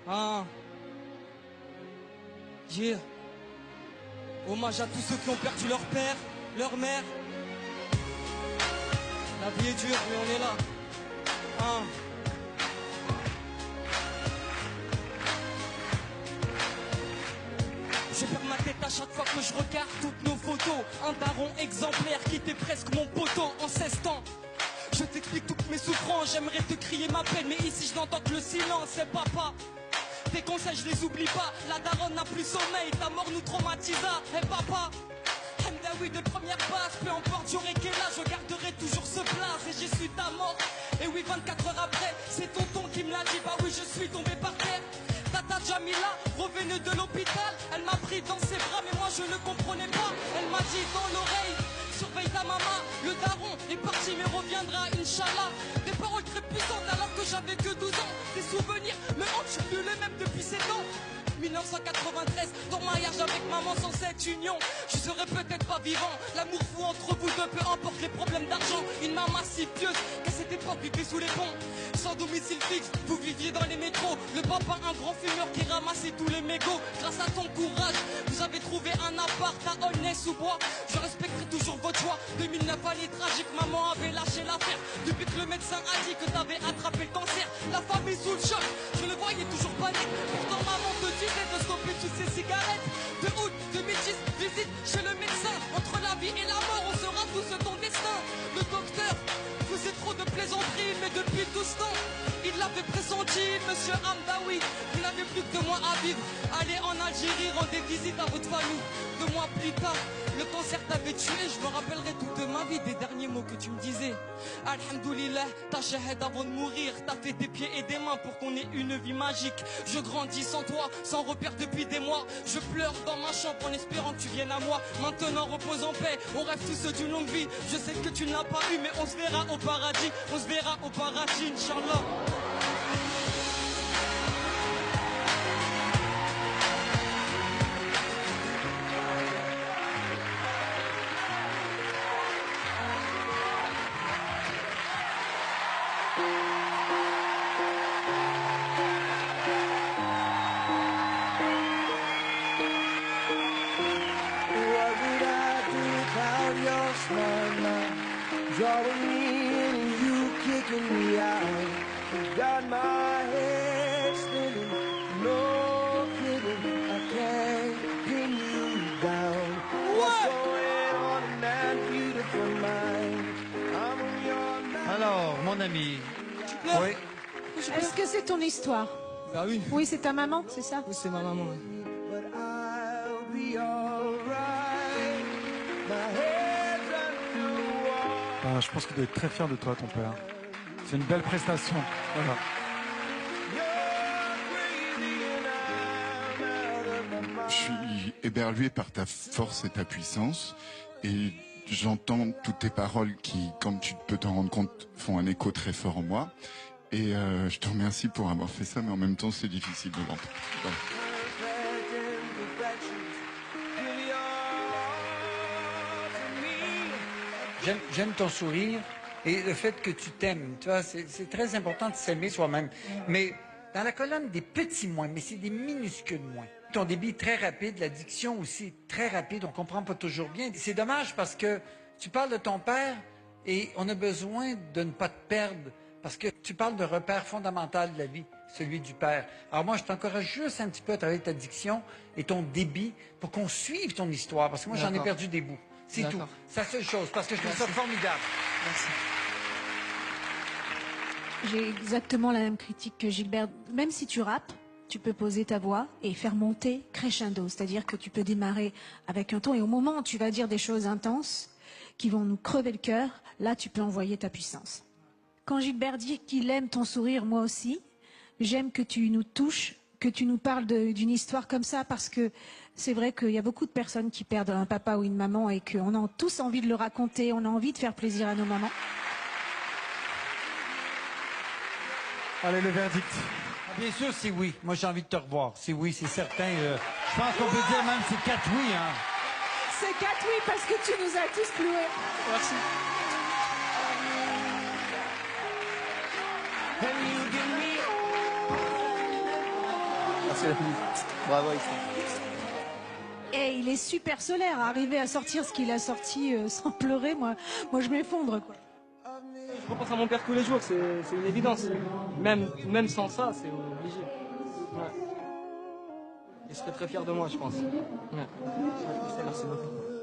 Ah. Yeah. Hommage à tous ceux qui ont perdu leur père, leur mère. La vie est dure, mais on est là. Ah. Je perds ma tête à chaque fois que je regarde toutes nos photos. Un daron exemplaire qui était presque mon poteau en 16 ans. Je t'explique toutes mes souffrances, j'aimerais te crier ma peine, mais ici je n'entends que le silence, c'est papa. Tes conseils je les oublie pas, la daronne n'a plus sommeil, ta mort nous traumatisa, hey papa. Mdaoui de première base, peu importe j'aurai quel âge, je garderai toujours ce place et j'ai su ta mort. Et oui 24 heures après, c'est tonton qui me l'a dit, bah oui je suis tombé par terre. Tata Jamila, revenue de l'hôpital, elle m'a pris dans ses bras mais moi je ne comprenais pas. Elle m'a dit dans l'oreille, surveille ta maman, le daron est parti mais reviendra Inch'Allah. Des paroles très puissantes alors que j'avais que 12 ans. Des souvenirs me hantent, je suis plus le même depuis 7 ans. 1993, ton mariage avec maman sans cette union, je serais peut-être pas vivant. L'amour fou entre vous deux, peu importe les problèmes d'argent. Une maman si pieuse qu'à cette époque vivait sous les ponts. Sans domicile fixe, vous viviez dans les métros. Le papa un grand fumeur qui ramassait tous les mégots. Grâce à ton courage, vous avez trouvé un appart à Aulnay-sous-Bois. Je respecterai toujours votre choix. 2009 année tragique, maman avait lâché l'affaire. Depuis que le médecin a dit que t'avais attrapé le cancer, la famille sous le choc, je le voyais toujours panique. Pourtant maman te disait de stopper toutes ces cigarettes. De août 2010, visite chez le médecin. Entre la vie et la mort, on sera tous ton destin. Le docteur faisait trop de plaisanteries, mais depuis tout ce temps, il l'avait pressenti, monsieur Hamdaoui. Vous n'avez plus que 2 mois à vivre. Allez en Algérie, rendez visite à votre famille. 2 mois plus tard, le cancer t'avait tué. Je me rappellerai toute ma vie des derniers mots que tu me disais. Alhamdoulilah, ta shahad avant de mourir. T'as fait des pieds et des mains pour qu'on ait une vie magique. Je grandis sans toi, sans repère depuis des mois. Je pleure dans ma chambre en espérant que tu viennes à moi. Maintenant repose en paix, on rêve tous d'une longue vie. Je sais que tu ne l'as pas eu, mais on se verra au paradis. On se verra au paradis, Inch'Allah. Drawing me in and you kicking me out. You got my head spinning, no kidding, I can't pin you down. What's going on in that beautiful mind? I'm on your mind. Alors, mon ami. Oui. Est-ce que c'est ton histoire? Bah oui. Oui, c'est ta maman, c'est ça? Oui, c'est ma maman. Ouais. But I'll be alright. My head's under water. Ah, je pense qu'il doit être très fier de toi, ton père. C'est une belle prestation. Voilà. Je suis éberlué par ta force et ta puissance et j'entends toutes tes paroles qui, comme tu peux t'en rendre compte, font un écho très fort en moi. Et je te remercie pour avoir fait ça, mais en même temps, c'est difficile de l'entendre. Voilà. J'aime ton sourire et le fait que tu t'aimes. Tu vois, c'est très important de s'aimer soi-même. Mais dans la colonne des petits moins, mais c'est des minuscules moins. Ton débit est très rapide, la diction aussi est très rapide, on comprend pas toujours bien. C'est dommage parce que tu parles de ton père et on a besoin de ne pas te perdre parce que tu parles de repère fondamental de la vie, celui du père. Alors moi, je t'encourage juste un petit peu à travailler ta diction et ton débit pour qu'on suive ton histoire parce que moi, j'en ai perdu des bouts. C'est tout. C'est la seule chose, parce que je trouve ça formidable. Merci. J'ai exactement la même critique que Gilbert. Même si tu rappes, tu peux poser ta voix et faire monter crescendo. C'est-à-dire que tu peux démarrer avec un ton et au moment où tu vas dire des choses intenses qui vont nous crever le cœur, là, tu peux envoyer ta puissance. Quand Gilbert dit qu'il aime ton sourire, moi aussi, j'aime que tu nous touches, que tu nous parles d'une histoire comme ça, parce que c'est vrai qu'il y a beaucoup de personnes qui perdent un papa ou une maman et qu'on a tous envie de le raconter, on a envie de faire plaisir à nos mamans. Allez, le verdict. Bien sûr, c'est oui. Moi, j'ai envie de te revoir. C'est oui, c'est certain. Je pense qu'on peut dire même c'est 4 oui. Hein. C'est 4 oui parce que tu nous as tous cloués. Merci. Merci la vie. Bravo Ixon. Et il est super solaire, arriver à sortir ce qu'il a sorti sans pleurer, moi je m'effondre, quoi. Je repense à mon père tous les jours, c'est une évidence. Même sans ça, c'est obligé. Ouais. Il serait très fier de moi, je pense. Ouais. Merci beaucoup.